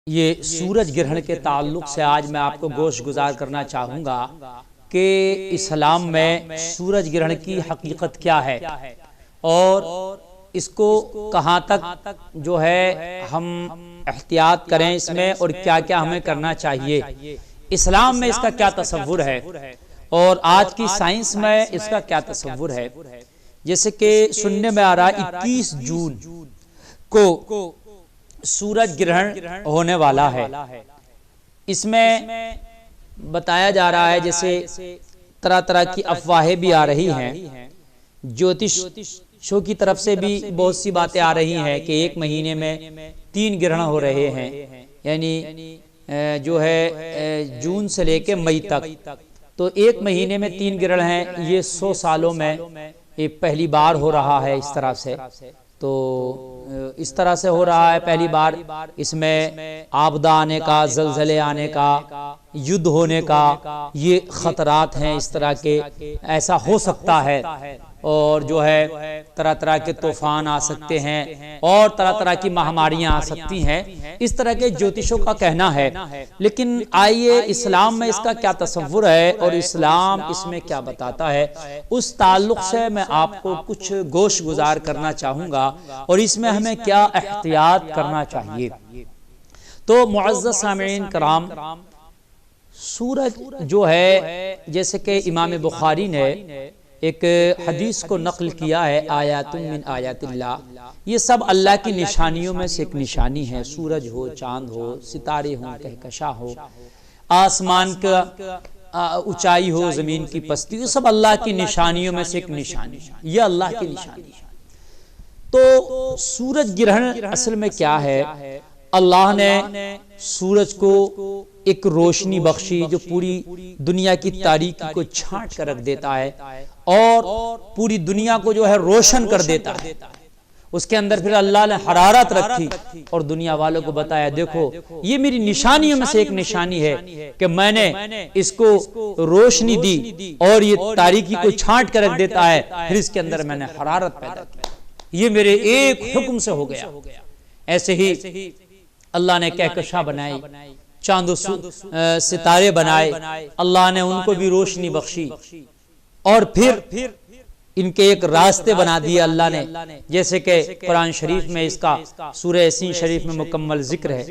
یہ سورج گرہن کے تعلق سے آج میں آپ کو گوش گزار کرنا چاہوں گا کہ اسلام میں سورج گرہن کی حقیقت کیا ہے اور اس کو کہاں تک جو ہے ہم احتیاط کریں اس میں اور کیا کیا ہمیں کرنا چاہیے، اسلام میں اس کا کیا تصور ہے اور آج کی سائنس میں اس کا کیا تصور ہے۔ جیسے کہ سننے میں آ رہا 21 جون کو سورج گرہن ہونے والا ہے۔ اس میں بتایا جا رہا ہے جیسے طرح طرح کی افواہیں بھی آ رہی ہیں، جوتشوں کی طرف سے بھی بہت سی باتیں آ رہی ہیں کہ ایک مہینے میں 3 گرہن ہو رہے ہیں، یعنی جو ہے جون سے لے کے مئی تک، تو ایک مہینے میں 3 گرہن ہیں۔ یہ 100 سالوں میں یہ پہلی بار ہو رہا ہے اس طرح سے، تو اس طرح سے ہو رہا ہے پہلی بار۔ اس میں آبدہ آنے کا، زلزلے آنے کا، یدھ ہونے کا یہ خطرات ہیں اس طرح کے، ایسا ہو سکتا ہے، اور جو ہے طرح طرح کے طوفان آ سکتے ہیں اور طرح طرح کی مہاماریاں آ سکتی ہیں، اس طرح کے جوتشوں کا کہنا ہے۔ لیکن آئیے اسلام میں اس کا کیا تصور ہے اور اسلام اس میں کیا بتاتا ہے، اس تعلق سے میں آپ کو کچھ گوش گزار کرنا چاہوں گا اور اس میں ہمیں کیا احتیاط کرنا چاہیے۔ تو معزز سامعین کرام، سورج جو ہے جیسے کہ امام بخاری نے ایک حدیث کو نقل کیا ہے، آیات من آیات اللہ، یہ سب اللہ کی نشانیوں میں سے ایک نشانی ہے۔ سورج ہو، چاند ہو، ستارے ہوں، کہکشاں ہو، آسمان کا اونچائی ہو، زمین کی پستی، یہ سب اللہ کی نشانیوں میں سے ایک نشانی ہے، یہ اللہ کی نشانی ہے۔ تو سورج گرہن اصل میں کیا ہے؟ اللہ نے سورج کو ایک روشنی بخشی جو پوری دنیا کی تاریکی کو چھانٹ کر رکھ دیتا ہے اور پوری دنیا کو جو ہے روشن کر دیتا ہے۔ اس کے اندر پھر اللہ نے حرارت رکھی اور دنیا والوں کو بتایا دیکھو یہ میری نشانیوں میں سے ایک نشانی ہے کہ میں نے اس کو روشنی دی اور یہ تاریکی کو چھانٹ کر رکھ دیتا ہے، پھر اس کے اندر میں نے حرارت پیدا کی، یہ میرے ایک حکم سے ہو گیا۔ ایسے ہی اللہ نے کہکشاں بنائی، چاند و ستارے بنائے، اللہ نے ان کو بھی روشنی بخشی اور پھر ان کے ایک راستے بنا دیے اللہ نے، جیسے کہ قرآن شریف میں اس کا سورہ یاسین شریف میں مکمل ذکر ہے،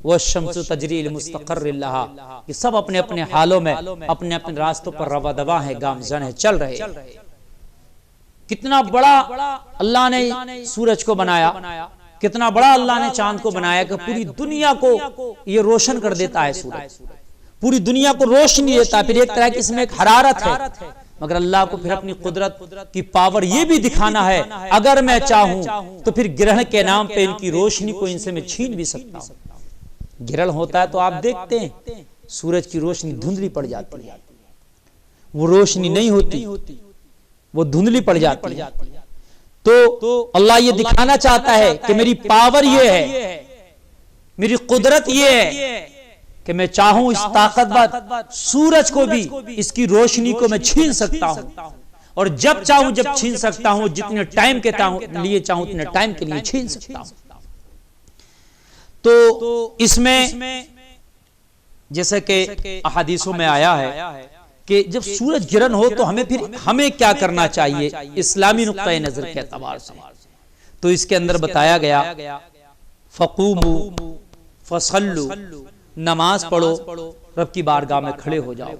وَالشَّمْسُ تَجْرِي لِمُسْتَقَرٍّ لَهَا، یہ سب اپنے اپنے حالوں میں اپنے اپنے راستوں پر روا دوا ہیں، گامزن ہیں، چل رہے ہیں۔ کتنا بڑا اللہ نے سورج کو بنایا، کتنا بڑا اللہ نے چاند کو بنایا کہ پوری دنیا کو یہ روشن کر دیتا ہے، سورج پوری دنیا کو روشنی دیتا ہے، پھر ایک طرح کی اس میں ایک حرارت ہے، مگر اللہ کو پھر اپنی قدرت کی پاور یہ بھی دکھانا ہے اگر میں چاہوں تو پھر گرہن کے نام پہ ان کی روشنی کو ان سے میں چھین بھی سکتا ہوں۔ گرہن ہوتا ہے تو آپ دیکھتے ہیں سورج کی روشنی دھندلی پڑ جاتی ہے، وہ روشنی نہیں ہوتی، وہ دھندلی پڑ جاتی ہے۔ تو اللہ یہ دکھانا چاہتا ہے کہ میری پاور یہ ہے، میری قدرت یہ ہے کہ میں چاہوں اس طاقتور سورج کو بھی اس کی روشنی کو میں چھین سکتا ہوں، اور جب چاہوں جب چھین سکتا ہوں، جتنے ٹائم کے لیے چاہوں اتنے ٹائم کے لیے چھین سکتا ہوں۔ تو اس میں جیسے کہ احادیثوں میں آیا ہے کہ جب سورج گرہن ہو تو ہمیں کیا کرنا چاہیے اسلامی نقطہ نظر کے اعتبار سے، تو اس کے اندر بتایا گیا فَقُومُوا فَصَلُّوا، نماز پڑھو، رب کی بارگاہ میں کھڑے ہو جاؤ،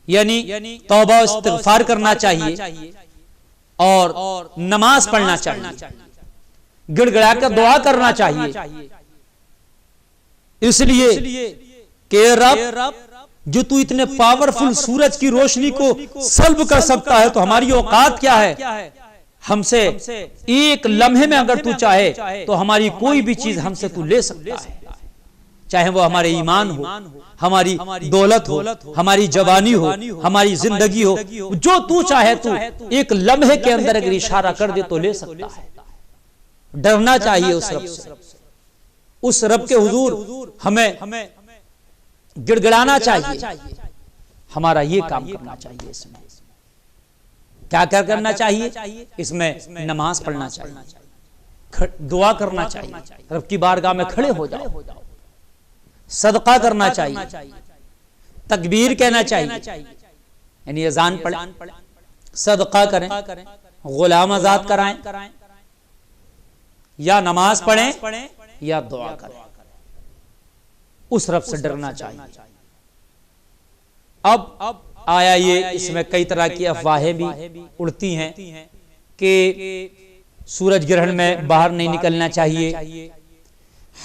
یعنی توبہ و استغفار کرنا چاہیے اور نماز پڑھنا چاہیے، گڑ گڑا کر دعا کرنا چاہیے، اس لیے کہ رب جو تو اتنے پاورفل سورج کی روشنی کو سلب کر سکتا ہے تو ہماری اوقات کیا ہے؟ ہم سے ایک لمحے میں اگر تو چاہے تو ہماری کوئی بھی چیز ہم سے تو لے سکتا ہے، چاہے وہ ہمارے ایمان ہو، ہماری دولت ہو، ہماری جوانی ہو، ہماری زندگی ہو، جو تو چاہے تو ایک لمحے کے اندر اگر اشارہ کر دے تو لے سکتا ہے۔ ڈرنا چاہیے اس رب سے، اس رب کے حضور ہمیں گڑ گڑانا چاہیے، ہمارا یہ کام کرنا چاہیے۔ اس میں کیا کرنا چاہیے؟ اس میں نماز پڑھنا چاہیے، دعا کرنا چاہیے، رب کی بارگاہ میں کھڑے ہو جاؤ، صدقہ کرنا چاہیے، تکبیر کہنا چاہیے، یعنی اذان پڑھیں، صدقہ کریں، غلام آزاد کرائیں، یا نماز پڑھیں یا دعا کریں، اس رب سے ڈرنا چاہیے۔ اب آیا یہ اس میں کئی طرح کی افواہیں بھی اڑتی ہیں کہ سورج گرہن میں باہر نہیں نکلنا چاہیے،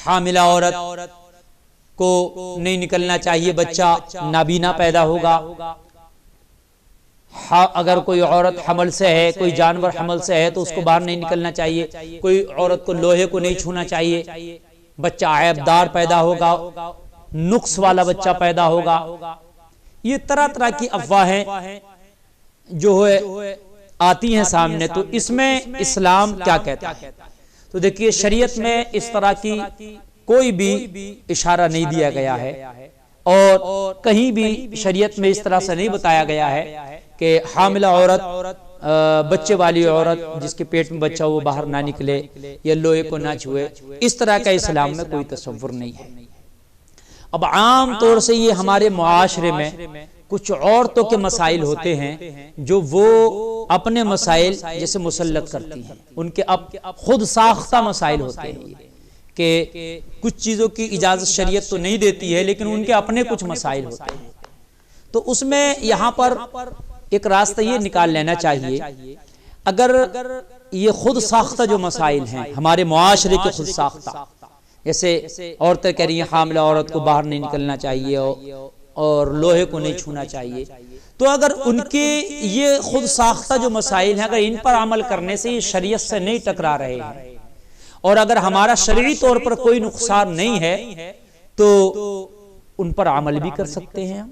حاملہ عورت کو نہیں نکلنا چاہیے، بچہ نابینا پیدا ہوگا، اگر کوئی عورت حمل سے ہے، کوئی جانور حمل سے ہے تو اس کو باہر نہیں نکلنا چاہیے، کوئی عورت کو لوہے کو نہیں چھونا چاہیے، بچہ عیب دار پیدا ہوگا، نقص والا بچہ پیدا ہوگا۔ یہ طرح طرح کی افواہیں جو ہے آتی ہیں سامنے، تو اس میں اسلام کیا کہتا ہے؟ تو دیکھیے شریعت میں اس طرح کی کوئی بھی اشارہ نہیں دیا گیا ہے، اور کہیں بھی شریعت میں اس طرح سے نہیں بتایا گیا ہے کہ حاملہ عورت، بچے والی عورت جس کے پیٹ میں بچہ وہ باہر نہ نکلے یا لوہے کو نہ چھوئے، اس طرح کا اسلام میں کوئی تصور نہیں ہے۔ اب عام طور سے یہ ہمارے معاشرے میں کچھ عورتوں کے مسائل ہوتے ہیں جو وہ اپنے مسائل جیسے مسلط کرتی ہیں، ان کے اب خود ساختہ مسائل ہوتے ہیں کہ کچھ چیزوں کی اجازت شریعت تو نہیں دیتی ہے لیکن ان کے اپنے کچھ مسائل ہوتے ہیں، تو اس میں یہاں پر ایک راستہ یہ نکال لینا چاہیے، اگر یہ خود ساختہ جو مسائل ہیں ہمارے معاشرے کے خود ساختہ، جیسے عورتیں کہہ رہی ہیں حاملہ عورت کو باہر نہیں نکلنا چاہیے اور لوہے کو نہیں چھونا چاہیے، تو اگر ان کے یہ خود ساختہ جو مسائل ہیں اگر ان پر عمل کرنے سے یہ شریعت سے نہیں ٹکرا رہے ہیں، اور اگر ہمارا شرعی طور پر کوئی نقصان نہیں ہے تو ان پر عمل بھی کر سکتے ہیں،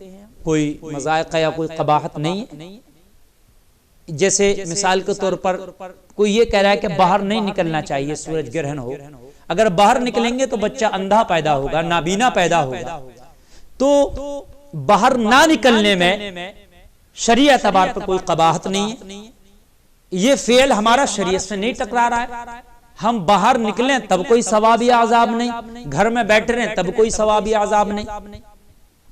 کوئی مذائقہ یا کوئی قباحت نہیں ہے۔ جیسے مثال کے طور پر کوئی یہ کہہ رہا ہے کہ باہر نہیں نکلنا چاہیے سورج گرہن ہو، اگر باہر نکلیں گے تو بچہ اندھا پیدا ہوگا، نابینا پیدا ہوگا، تو باہر نہ نکلنے میں شرعی اعتبار پر کوئی قباحت نہیں ہے، یہ فعل ہمارا شریعت سے نہیں ٹکرا رہا ہے، ہم باہر نکلیں تب کوئی ثواب یا عذاب نہیں، گھر میں بیٹھ رہے ہیں تب کوئی ثواب یا عذاب نہیں۔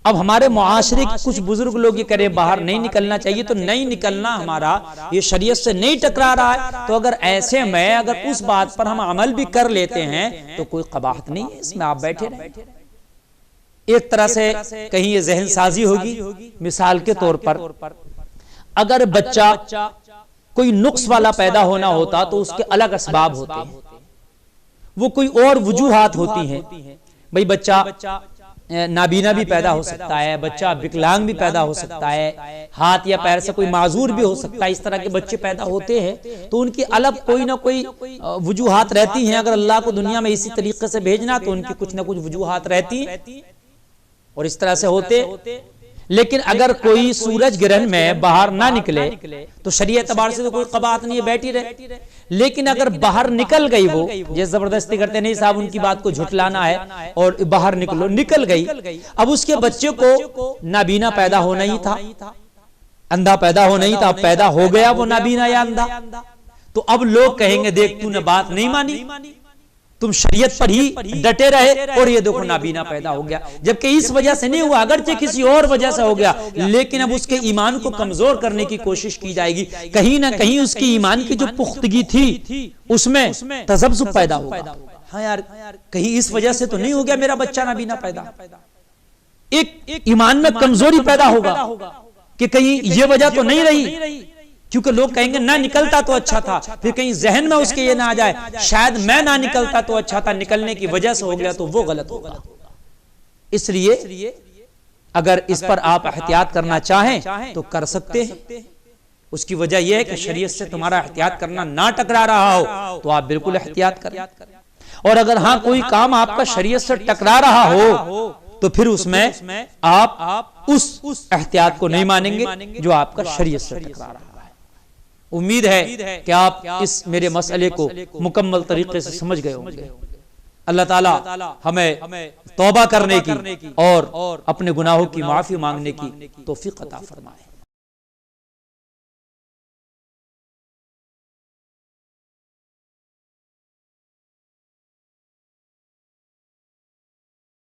اب ہمارے معاشرے کے کچھ بزرگ لوگ یہ کرے باہر نہیں نکلنا چاہیے، تو نہیں نکلنا ہمارا یہ شریعت سے نہیں ٹکرا رہا ہے، تو اگر ایسے میں اگر اس بات پر ہم عمل بھی کر لیتے ہیں تو کوئی قباحت نہیں ہے، اس میں آپ بیٹھے رہیں۔ ایک طرح سے کہیں یہ ذہن سازی ہوگی، مثال کے طور پر اگر بچہ کوئی نقص والا پیدا ہونا ہوتا تو اس کے الگ اسباب ہوتے ہیں، وہ کوئی اور وجوہات ہوتی ہیں، بھئی بچہ نابینا بھی پیدا ہو سکتا ہے، بچہ وکلانگ بھی پیدا ہو سکتا ہے، ہاتھ یا پیر سے کوئی معذور بھی ہو سکتا ہے، اس طرح کے بچے پیدا ہوتے ہیں تو ان کی الگ کوئی نہ کوئی وجوہات رہتی ہیں، اگر اللہ کو دنیا میں اسی طریقے سے بھیجنا تو ان کی کچھ نہ کچھ وجوہات رہتی ہیں اور اس طرح سے ہوتے۔ لیکن اگر کوئی سورج گرہن میں باہر نہ نکلے تو شرعی اعتبار سے تو کوئی قباحت نہیں ہے، بیٹھی رہے، لیکن اگر باہر نکل گئی، وہ جیسے زبردستی کرتے نہیں صاحب ان کی بات کو جھٹلانا ہے اور باہر نکلو، نکل گئی، اب اس کے بچے کو نابینا پیدا ہونا ہی تھا، اندھا پیدا ہونا ہی تھا، اب پیدا ہو گیا وہ نابینا یا اندھا، تو اب لوگ کہیں گے دیکھ تو نے بات نہیں مانی، تم شریعت پر ہی ڈٹے رہے اور یہ دیکھو نابینا پیدا ہو گیا، جبکہ اس وجہ سے نہیں ہوا، اگرچہ کسی اور وجہ سے ہو گیا، لیکن اب اس کے ایمان کو کمزور کرنے کی کوشش کی جائے گی، کہیں نہ کہیں اس کی ایمان کی جو پختگی تھی اس میں تذبذب پیدا ہوگا، ہاں یار کہیں اس وجہ سے تو نہیں ہو گیا میرا بچہ نابینا پیدا، ایک ایمان میں کمزوری پیدا ہوگا کہ کہیں یہ وجہ تو نہیں رہی، کیونکہ لوگ کہیں گے نہ نکلتا تو اچھا تھا، پھر کہیں ذہن میں اس کے یہ نہ آ جائے شاید میں نہ نکلتا تو اچھا تھا، نکلنے کی وجہ سے ہو گیا تو وہ غلط ہوگا۔ اس لیے اگر اس پر آپ احتیاط کرنا چاہیں تو کر سکتے ہیں، اس کی وجہ یہ ہے کہ شریعت سے تمہارا احتیاط کرنا نہ ٹکرا رہا ہو تو آپ بالکل احتیاط کریں، اور اگر ہاں کوئی کام آپ کا شریعت سے ٹکرا رہا ہو تو پھر اس میں آپ اس احتیاط کو نہیں مانیں گے جو آپ کا شریعت سے ٹکرا رہا ہے۔ امید ہے کہ آپ اس میرے مسئلے کو مکمل طریقے سے سمجھ گئے ہوں گے۔ اللہ تعالی ہمیں توبہ کرنے کی اور اپنے گناہوں کی معافی مانگنے کی توفیق عطا فرمائے۔